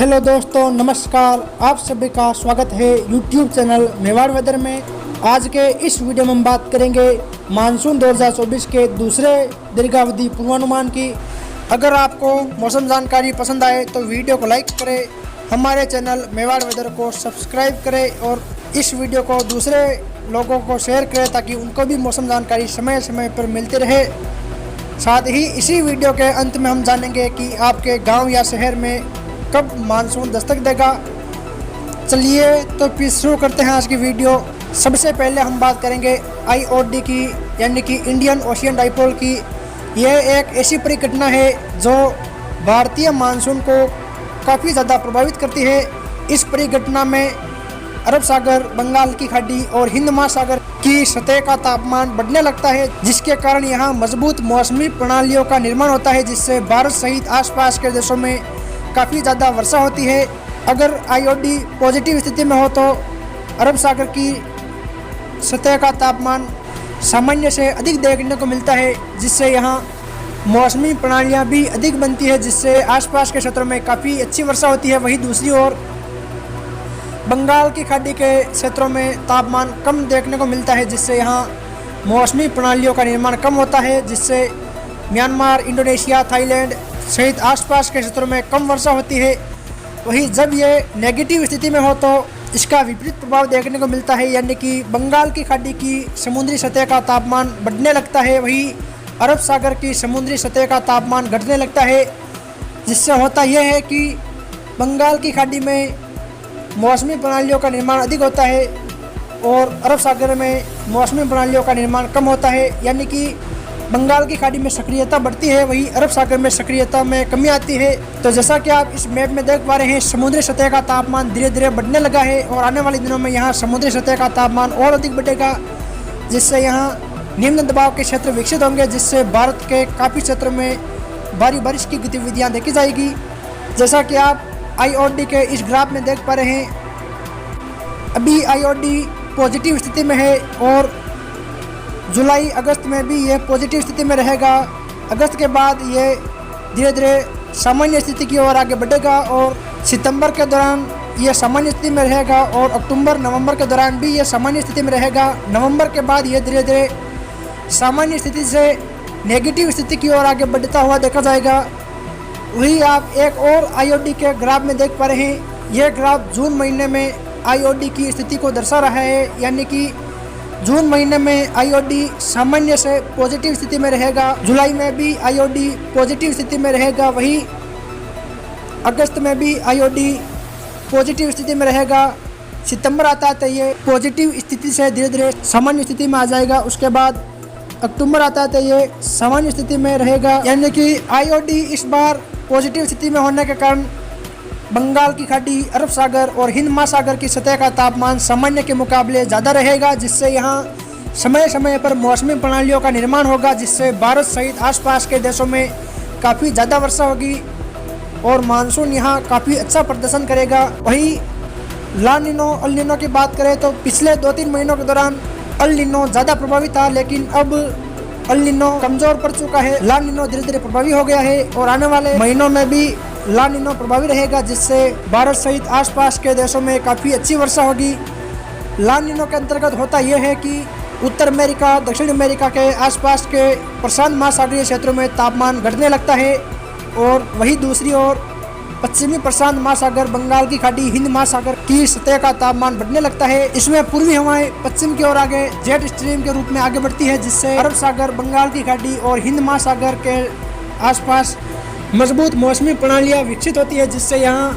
Hello दोस्तों, नमस्कार। आप सभी का स्वागत है यूट्यूब चैनल मेवाड़ वेदर में। आज के इस वीडियो में हम बात करेंगे मानसून 2024 के दूसरे दीर्घावधि पूर्वानुमान की। अगर आपको मौसम जानकारी पसंद आए तो वीडियो को लाइक करें, हमारे चैनल मेवाड़ वेदर को सब्सक्राइब करें और इस वीडियो को दूसरे लोगों को शेयर करें ताकि उनको भी मौसम जानकारी समय समय पर मिलती रहे। साथ ही इसी वीडियो के अंत में हम जानेंगे कि आपके गांव या शहर में कब मानसून दस्तक देगा। चलिए तो फिर शुरू करते हैं आज की वीडियो। सबसे पहले हम बात करेंगे IOD की, यानी कि इंडियन ओशियन डाइपोल की। यह एक ऐसी परिघटना है जो भारतीय मानसून को काफ़ी ज़्यादा प्रभावित करती है। इस परिघटना में अरब सागर, बंगाल की खाड़ी और हिंद महासागर की सतह का तापमान बढ़ने लगता है, जिसके कारण यहाँ मजबूत मौसमी प्रणालियों का निर्माण होता है, जिससे भारत सहित आसपास के देशों में काफ़ी ज़्यादा वर्षा होती है। अगर IOD पॉजिटिव स्थिति में हो तो अरब सागर की सतह का तापमान सामान्य से अधिक देखने को मिलता है, जिससे यहाँ मौसमी प्रणालियाँ भी अधिक बनती है, जिससे आसपास के क्षेत्रों में काफ़ी अच्छी वर्षा होती है। वहीं दूसरी ओर बंगाल की खाड़ी के क्षेत्रों में तापमान कम देखने को मिलता है, जिससे यहाँ मौसमी प्रणालियों का निर्माण कम होता है, जिससे म्यांमार, इंडोनेशिया, थाईलैंड सहित आसपास के क्षेत्रों में कम वर्षा होती है। वहीं जब ये नेगेटिव स्थिति में हो तो इसका विपरीत प्रभाव देखने को मिलता है, यानी कि बंगाल की खाड़ी की समुद्री सतह का तापमान बढ़ने लगता है, वहीं अरब सागर की समुद्री सतह का तापमान घटने लगता है। जिससे होता यह है कि बंगाल की खाड़ी में मौसमी प्रणालियों का निर्माण अधिक होता है और अरब सागर में मौसमी प्रणालियों का निर्माण कम होता है, यानी कि बंगाल की खाड़ी में सक्रियता बढ़ती है, वहीं अरब सागर में सक्रियता में कमी आती है। तो जैसा कि आप इस मैप में देख पा रहे हैं, समुद्री सतह का तापमान धीरे धीरे बढ़ने लगा है और आने वाले दिनों में यहाँ समुद्री सतह का तापमान और अधिक बढ़ेगा, जिससे यहाँ निम्न दबाव के क्षेत्र विकसित होंगे, जिससे भारत के काफ़ी क्षेत्रों में भारी बारिश की गतिविधियाँ देखी जाएगी। जैसा कि आप IOD के इस ग्राफ में देख पा रहे हैं, अभी IOD पॉजिटिव स्थिति में है और जुलाई अगस्त में भी ये पॉजिटिव स्थिति में रहेगा। अगस्त के बाद ये धीरे धीरे सामान्य स्थिति की ओर आगे बढ़ेगा और सितंबर के दौरान ये सामान्य स्थिति में रहेगा और अक्टूबर नवंबर के दौरान भी ये सामान्य स्थिति में रहेगा। नवंबर के बाद ये धीरे धीरे सामान्य स्थिति से नेगेटिव स्थिति की ओर आगे बढ़ता हुआ देखा जाएगा। वही आप एक और IOD के ग्राफ में देख पा रहे हैं। यह ग्राफ जून महीने में IOD की स्थिति को दर्शा रहा है, यानी कि जून महीने में IOD सामान्य से पॉजिटिव स्थिति में रहेगा। जुलाई में भी IOD पॉजिटिव स्थिति में रहेगा, वहीं अगस्त में भी IOD पॉजिटिव स्थिति में रहेगा। सितंबर आता है तो ये पॉजिटिव स्थिति से धीरे धीरे सामान्य स्थिति में आ जाएगा। उसके बाद अक्टूबर आता है तो ये सामान्य स्थिति में रहेगा, यानी कि IOD इस बार पॉजिटिव स्थिति में होने के कारण बंगाल की खाड़ी, अरब सागर और हिंद महासागर की सतह का तापमान सामान्य के मुकाबले ज़्यादा रहेगा, जिससे यहाँ समय समय पर मौसमी प्रणालियों का निर्माण होगा, जिससे भारत सहित आसपास के देशों में काफ़ी ज़्यादा वर्षा होगी और मानसून यहाँ काफ़ी अच्छा प्रदर्शन करेगा। वहीं ला नीनो, अल नीनो की बात करें तो पिछले 2-3 महीनों के दौरान अल नीनो ज़्यादा प्रभावी था, लेकिन अब अल नीनो कमज़ोर पड़ चुका है। ला नीनो धीरे धीरे प्रभावी हो गया है और आने वाले महीनों में भी ला नीनो प्रभावी रहेगा, जिससे भारत सहित आसपास के देशों में काफ़ी अच्छी वर्षा होगी। ला नीनो के अंतर्गत होता यह है कि उत्तर अमेरिका, दक्षिण अमेरिका के आसपास के प्रशांत महासागरीय क्षेत्रों में तापमान घटने लगता है और वहीं दूसरी ओर पश्चिमी प्रशांत महासागर, बंगाल की खाड़ी, हिंद महासागर की सतह का तापमान बढ़ने लगता है। इसमें पूर्वी हवाएं पश्चिम की ओर आगे जेट स्ट्रीम के रूप में आगे बढ़ती है, जिससे अरब सागर, बंगाल की खाड़ी और हिंद महासागर के आसपास मजबूत मौसमी प्रणालियाँ विकसित होती है, जिससे यहाँ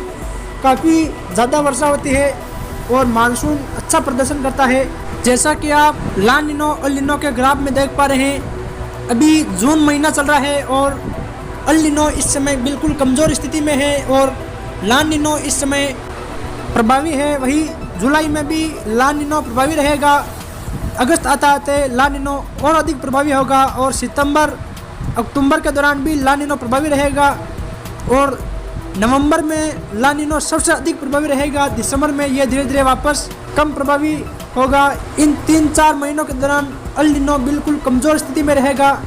काफ़ी ज़्यादा वर्षा होती है और मानसून अच्छा प्रदर्शन करता है। जैसा कि आप ला नीनो, अल नीनो के ग्राफ में देख पा रहे हैं, अभी जून महीना चल रहा है और अल नीनो इस समय बिल्कुल कमज़ोर स्थिति में है और ला नीनो इस समय प्रभावी है। वहीं जुलाई में भी ला नीनो प्रभावी रहेगा। अगस्त आता आते ला नीनो और अधिक प्रभावी होगा और सितंबर अक्टूबर के दौरान भी ला नीनो प्रभावी रहेगा और नवंबर में ला नीनो सबसे अधिक प्रभावी रहेगा। दिसंबर में यह धीरे धीरे वापस कम प्रभावी होगा। इन 3-4 महीनों के दौरान अल नीनो बिल्कुल कमज़ोर स्थिति में रहेगा,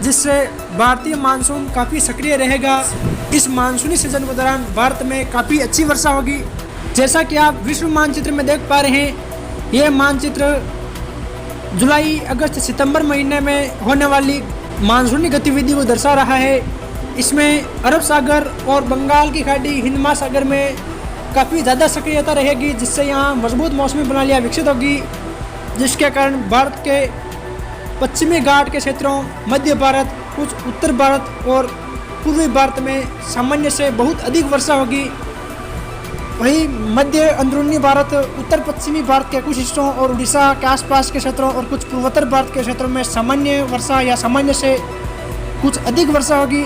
जिससे भारतीय मानसून काफ़ी सक्रिय रहेगा। इस मानसूनी सीजन के दौरान भारत में काफ़ी अच्छी वर्षा होगी। जैसा कि आप विश्व मानचित्र में देख पा रहे हैं, ये मानचित्र जुलाई, अगस्त, सितंबर महीने में होने वाली मानसूनी गतिविधि को दर्शा रहा है। इसमें अरब सागर और बंगाल की खाड़ी, हिंद महासागर में काफ़ी ज़्यादा सक्रियता रहेगी, जिससे यहाँ मजबूत मौसमी प्रणालियाँ विकसित होगी, जिसके कारण भारत के पश्चिमी घाट के क्षेत्रों, मध्य भारत, कुछ उत्तर भारत और पूर्वी भारत में सामान्य से बहुत अधिक वर्षा होगी। वहीं मध्य अंदरूनी भारत, उत्तर पश्चिमी भारत के कुछ हिस्सों और उड़ीसा के आसपास के क्षेत्रों और कुछ पूर्वोत्तर भारत के क्षेत्रों में सामान्य वर्षा या सामान्य से कुछ अधिक वर्षा होगी।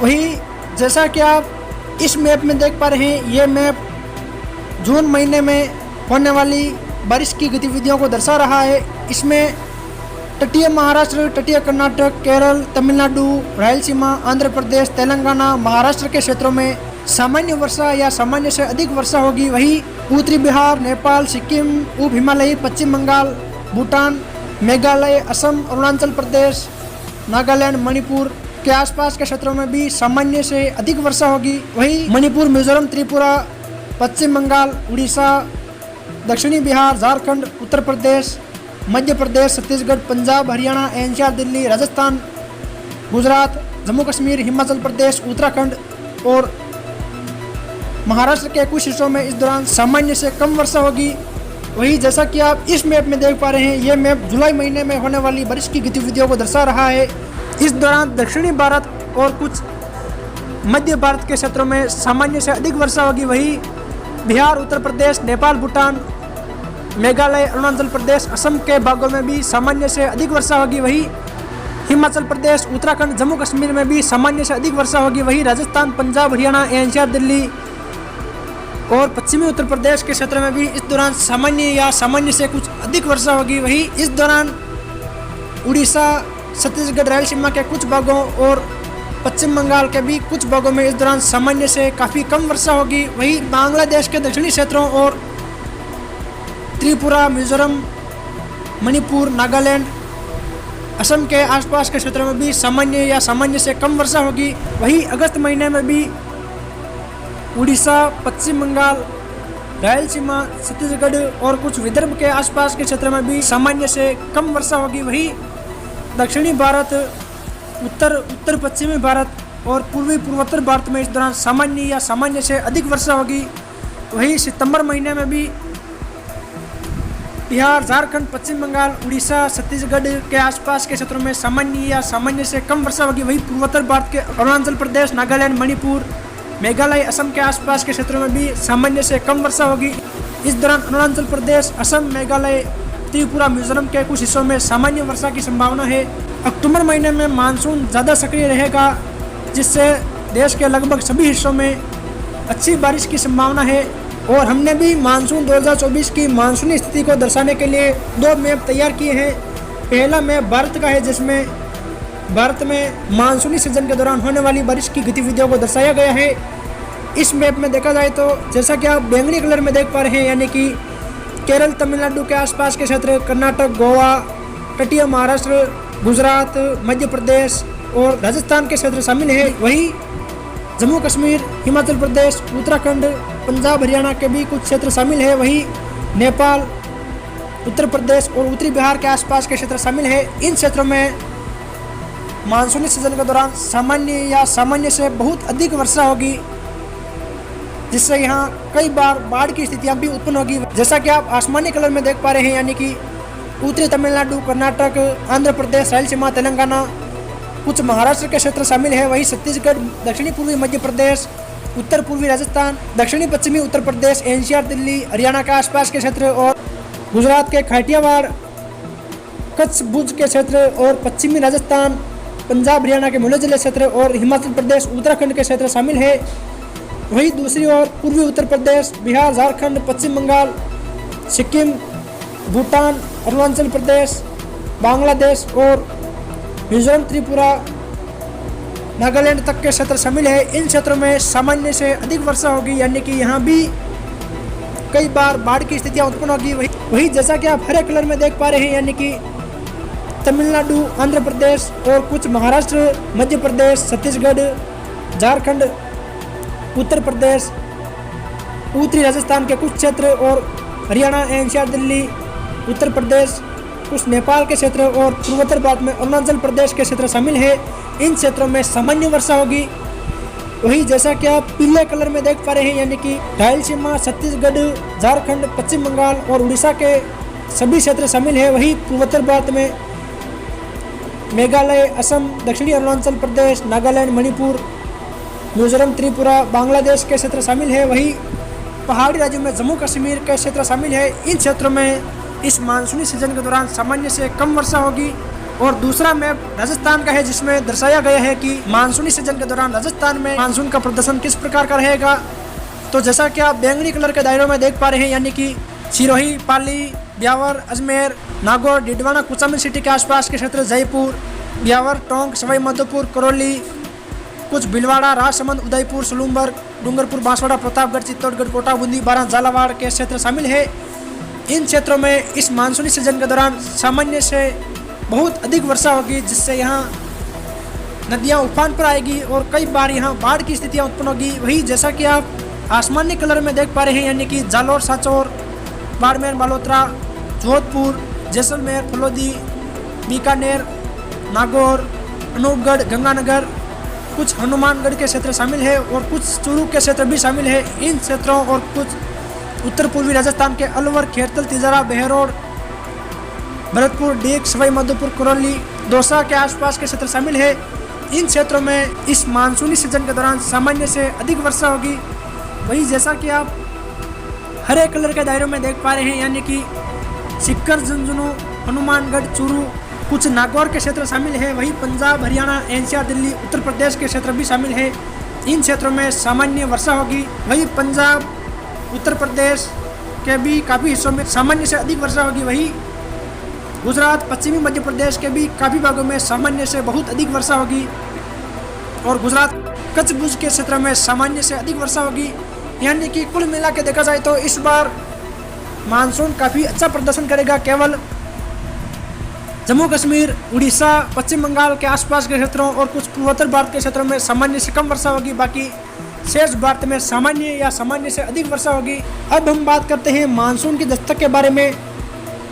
वहीं जैसा कि आप इस मैप में देख पा रहे हैं, ये मैप जून महीने में होने वाली बारिश की गतिविधियों को दर्शा रहा है। इसमें तटीय महाराष्ट्र, तटीय कर्नाटक, केरल, तमिलनाडु, रायलसीमा, आंध्र प्रदेश, तेलंगाना, महाराष्ट्र के क्षेत्रों में सामान्य वर्षा या सामान्य से अधिक वर्षा होगी। वहीं उत्तरी बिहार, नेपाल, सिक्किम, उप हिमालयी, पश्चिम बंगाल, भूटान, मेघालय, असम, अरुणाचल प्रदेश, नागालैंड, मणिपुर के आसपास के क्षेत्रों में भी सामान्य से अधिक वर्षा होगी। वहीं मणिपुर, मिजोरम, त्रिपुरा, पश्चिम बंगाल, उड़ीसा, दक्षिणी बिहार, झारखंड, उत्तर प्रदेश, मध्य प्रदेश, छत्तीसगढ़, पंजाब, हरियाणा, एनसीआर, दिल्ली, राजस्थान, गुजरात, जम्मू कश्मीर, हिमाचल प्रदेश, उत्तराखंड और महाराष्ट्र के कुछ हिस्सों में इस दौरान सामान्य से कम वर्षा होगी। वहीं जैसा कि आप इस मैप में देख पा रहे हैं, ये मैप जुलाई महीने में होने वाली बारिश की गतिविधियों को दर्शा रहा है। इस दौरान दक्षिणी भारत और कुछ मध्य भारत के क्षेत्रों में सामान्य से अधिक वर्षा होगी। वहीं बिहार, उत्तर प्रदेश, नेपाल, भूटान, मेघालय, अरुणाचल प्रदेश, असम के भागों में भी सामान्य से अधिक वर्षा होगी। वहीं हिमाचल प्रदेश, उत्तराखंड, जम्मू कश्मीर में भी सामान्य से अधिक वर्षा होगी। वहीं राजस्थान, पंजाब, हरियाणा, एनसीआर, दिल्ली और पश्चिमी उत्तर प्रदेश के क्षेत्र में भी इस दौरान सामान्य या सामान्य से कुछ अधिक वर्षा होगी। वहीं इस दौरान उड़ीसा, छत्तीसगढ़, रायलसीमा के कुछ भागों और पश्चिम बंगाल के भी कुछ भागों में इस दौरान सामान्य से काफ़ी कम वर्षा होगी। वहीं बांग्लादेश के दक्षिणी क्षेत्रों और त्रिपुरा, मिजोरम, मणिपुर, नागालैंड, असम के आसपास के क्षेत्रों में भी सामान्य या सामान्य से कम वर्षा होगी। वहीं अगस्त महीने में भी उड़ीसा, पश्चिम बंगाल, रायलसीमा, छत्तीसगढ़ और कुछ विदर्भ के आसपास के क्षेत्र में भी सामान्य से कम वर्षा होगी। वहीं दक्षिणी भारत, उत्तर पश्चिमी भारत और पूर्वी पूर्वोत्तर भारत में इस दौरान सामान्य या सामान्य से अधिक वर्षा होगी। वहीं सितंबर महीने में भी बिहार, झारखंड, पश्चिम बंगाल, उड़ीसा, छत्तीसगढ़ के आसपास के क्षेत्रों में सामान्य या सामान्य से कम वर्षा होगी। वहीं पूर्वोत्तर भारत के अरुणाचल प्रदेश, नागालैंड, मणिपुर, मेघालय, असम के आसपास के क्षेत्रों में भी सामान्य से कम वर्षा होगी। इस दौरान अरुणाचल प्रदेश, असम, मेघालय, त्रिपुरा, मिजोरम के कुछ हिस्सों में सामान्य वर्षा की संभावना है। अक्टूबर महीने में मानसून ज़्यादा सक्रिय रहेगा, जिससे देश के लगभग सभी हिस्सों में अच्छी बारिश की संभावना है। और हमने भी मानसून 2024 की मानसूनी स्थिति को दर्शाने के लिए 2 मैप तैयार किए हैं। पहला मैप भारत का है, जिसमें भारत में मानसूनी सीजन के दौरान होने वाली बारिश की गतिविधियों को दर्शाया गया है। इस मैप में देखा जाए तो जैसा कि आप बैंगनी कलर में देख पा रहे हैं, यानी कि केरल, तमिलनाडु के आसपास के क्षेत्र, कर्नाटक, गोवा, तटीय महाराष्ट्र, गुजरात, मध्य प्रदेश और राजस्थान के क्षेत्र शामिल है। वहीं जम्मू कश्मीर, हिमाचल प्रदेश, उत्तराखंड, पंजाब, हरियाणा के भी कुछ क्षेत्र शामिल है। वहीं नेपाल, उत्तर प्रदेश और उत्तरी बिहार के आसपास के क्षेत्र शामिल है। इन क्षेत्रों में मानसूनी सीजन के दौरान सामान्य या सामान्य से बहुत अधिक वर्षा होगी, जिससे यहाँ कई बार बाढ़ की स्थितियाँ भी उत्पन्न होगी। जैसा कि आप आसमानी कलर में देख पा रहे हैं, यानी कि उत्तरी तमिलनाडु, कर्नाटक, आंध्र प्रदेश, रायलसीमा, तेलंगाना, कुछ महाराष्ट्र के क्षेत्र शामिल है। वहीं छत्तीसगढ़, दक्षिणी पूर्वी मध्य प्रदेश, उत्तर पूर्वी राजस्थान, दक्षिणी पश्चिमी उत्तर प्रदेश, एनसीआर, दिल्ली, हरियाणा के आसपास के क्षेत्र और गुजरात के काठियावाड़, कच्छ, भुज के क्षेत्र और पश्चिमी राजस्थान, पंजाब, हरियाणा के मुलांचल जिले क्षेत्र और हिमाचल प्रदेश, उत्तराखंड के क्षेत्र शामिल है। वहीं दूसरी ओर पूर्वी उत्तर प्रदेश, बिहार, झारखंड, पश्चिम बंगाल, सिक्किम, भूटान, अरुणाचल प्रदेश, बांग्लादेश और मिजोरम, त्रिपुरा, नागालैंड तक के क्षेत्र शामिल है। इन क्षेत्रों में सामान्य से अधिक वर्षा होगी, यानी कि यहाँ भी कई बार बाढ़ की स्थितियाँ उत्पन्न होगी। वही जैसा कि आप हरे कलर में देख पा रहे हैं, यानी कि तमिलनाडु, आंध्र प्रदेश और कुछ महाराष्ट्र, मध्य प्रदेश, छत्तीसगढ़, झारखंड उत्तर प्रदेश, उत्तरी राजस्थान के कुछ क्षेत्र और हरियाणा, एनसीआर, दिल्ली, उत्तर प्रदेश, कुछ नेपाल के क्षेत्र और पूर्वोत्तर भारत में अरुणाचल प्रदेश के क्षेत्र शामिल है। इन क्षेत्रों में सामान्य वर्षा होगी। वही जैसा कि आप पीले कलर में देख पा रहे हैं, यानी कि रायलसीमा, छत्तीसगढ़, झारखंड, पश्चिम बंगाल और उड़ीसा के सभी क्षेत्र शामिल है। वही पूर्वोत्तर भारत में मेघालय, असम, दक्षिणी अरुणाचल प्रदेश, नागालैंड, मणिपुर, मिजोरम, त्रिपुरा, बांग्लादेश के क्षेत्र शामिल है। वही पहाड़ी राज्यों में जम्मू कश्मीर के क्षेत्र शामिल है। इन क्षेत्रों में इस मानसूनी सीजन के दौरान सामान्य से कम वर्षा होगी। और दूसरा मैप राजस्थान का है, जिसमें दर्शाया गया है कि मानसूनी सीजन के दौरान राजस्थान में मानसून का प्रदर्शन किस प्रकार का रहेगा। तो जैसा कि आप बैंगनी कलर के दायरों में देख पा रहे हैं, यानी कि सिरोही, पाली, ब्यावर, अजमेर, नागौर, डिडवाना, कुचामन सिटी के आसपास के क्षेत्र, जयपुर, ब्यावर, टोंक, सवाई माधोपुर, करौली, कुछ भीलवाड़ा, राजसमंद, उदयपुर, सलूमबर्ग, डूंगरपुर, बांसवाड़ा, प्रतापगढ़, चित्तौड़गढ़, कोटा, बूंदी, बारां, झालावाड़ के क्षेत्र शामिल है। इन क्षेत्रों में इस मानसूनी सीजन के दौरान सामान्य से बहुत अधिक वर्षा होगी, जिससे यहाँ नदियाँ उफान पर आएगी और कई बार यहाँ बाढ़ की स्थितियाँ उत्पन्न होगी। वही जैसा कि आप आसमानी कलर में देख पा रहे हैं, यानी कि जालौर, सांचौर, बाड़मेर, बालोतरा, जोधपुर, जैसलमेर, फलोदी, बीकानेर, नागौर, अनूपगढ़, गंगानगर, कुछ हनुमानगढ़ के क्षेत्र शामिल है और कुछ चूरू के क्षेत्र भी शामिल है। इन क्षेत्रों और कुछ उत्तर पूर्वी राजस्थान के अलवर, खेरतल, तिजारा, बहरोड, भरतपुर, डीग, सवाई माधोपुर, करौली, दौसा के आसपास के क्षेत्र शामिल है। इन क्षेत्रों में इस मानसूनी सीजन के दौरान सामान्य से अधिक वर्षा होगी। वही जैसा कि आप हरे कलर के दायरों में देख पा रहे हैं, यानी कि सीकर, झुंझुनू, हनुमानगढ़, चूरू, कुछ नागौर के क्षेत्र शामिल है। वही पंजाब, हरियाणा, एनसीआर, दिल्ली, उत्तर प्रदेश के क्षेत्र भी शामिल है। इन क्षेत्रों में सामान्य वर्षा होगी। वही पंजाब, उत्तर प्रदेश के भी काफ़ी हिस्सों में सामान्य से अधिक वर्षा होगी। वही गुजरात, पश्चिमी मध्य प्रदेश के भी काफ़ी भागों में सामान्य से बहुत अधिक वर्षा होगी। और गुजरात, कच्छ, भुज के क्षेत्र में सामान्य से अधिक वर्षा होगी। यानी कि कुल मिला के देखा जाए तो इस बार मानसून काफ़ी अच्छा प्रदर्शन करेगा। केवल जम्मू कश्मीर, उड़ीसा, पश्चिम बंगाल के आसपास के क्षेत्रों और कुछ पूर्वोत्तर भारत के क्षेत्रों में सामान्य से कम वर्षा होगी। बाकी शेष भारत में सामान्य या सामान्य से अधिक वर्षा होगी। अब हम बात करते हैं मानसून की दस्तक के बारे में।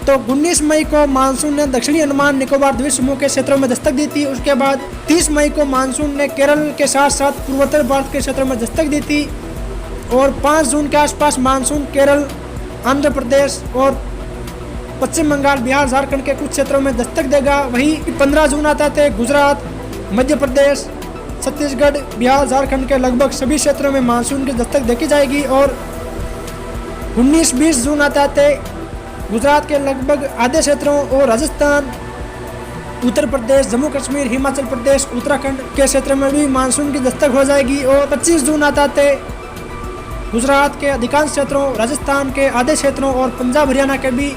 तो 19 मई को मानसून ने दक्षिणी अंडमान निकोबार द्वीप समूह के क्षेत्रों में दस्तक दी थी। उसके बाद 30 मई को मानसून ने केरल के साथ साथ पूर्वोत्तर भारत के क्षेत्रों में दस्तक दी थी। और 5 जून के आसपास मानसून केरल, आंध्र प्रदेश और पश्चिम बंगाल, बिहार, झारखंड के कुछ क्षेत्रों में दस्तक देगा। वहीं 15 जून आता थे गुजरात, मध्य प्रदेश, छत्तीसगढ़, बिहार, झारखंड के लगभग सभी क्षेत्रों में मानसून की दस्तक देखी जाएगी। और 19-20 जून आता थे गुजरात के लगभग आधे क्षेत्रों और राजस्थान, उत्तर प्रदेश, जम्मू कश्मीर, हिमाचल प्रदेश, उत्तराखंड के क्षेत्र में भी मानसून की दस्तक हो जाएगी। और 25 जून आता थे गुजरात के अधिकांश क्षेत्रों, राजस्थान के आधे क्षेत्रों और पंजाब, हरियाणा के भी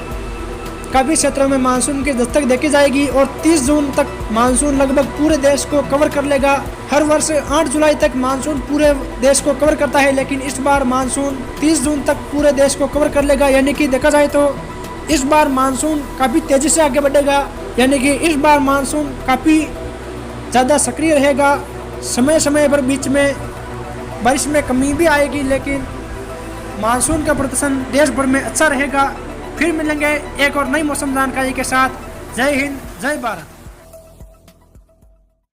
काफ़ी क्षेत्रों में मानसून की दस्तक देखी जाएगी। और 30 जून तक मानसून लगभग पूरे देश को कवर कर लेगा। हर वर्ष 8 जुलाई तक मानसून पूरे देश को कवर करता है, लेकिन इस बार मानसून 30 जून तक पूरे देश को कवर कर लेगा। यानी कि देखा जाए तो इस बार मानसून काफ़ी तेज़ी से आगे बढ़ेगा। यानी कि इस बार मानसून काफ़ी ज़्यादा सक्रिय रहेगा। समय समय पर बीच में बारिश में कमी भी आएगी, लेकिन मानसून का प्रदर्शन देश भर में अच्छा रहेगा। फिर मिलेंगे एक और नई मौसम जानकारी के साथ। जय हिंद, जय भारत।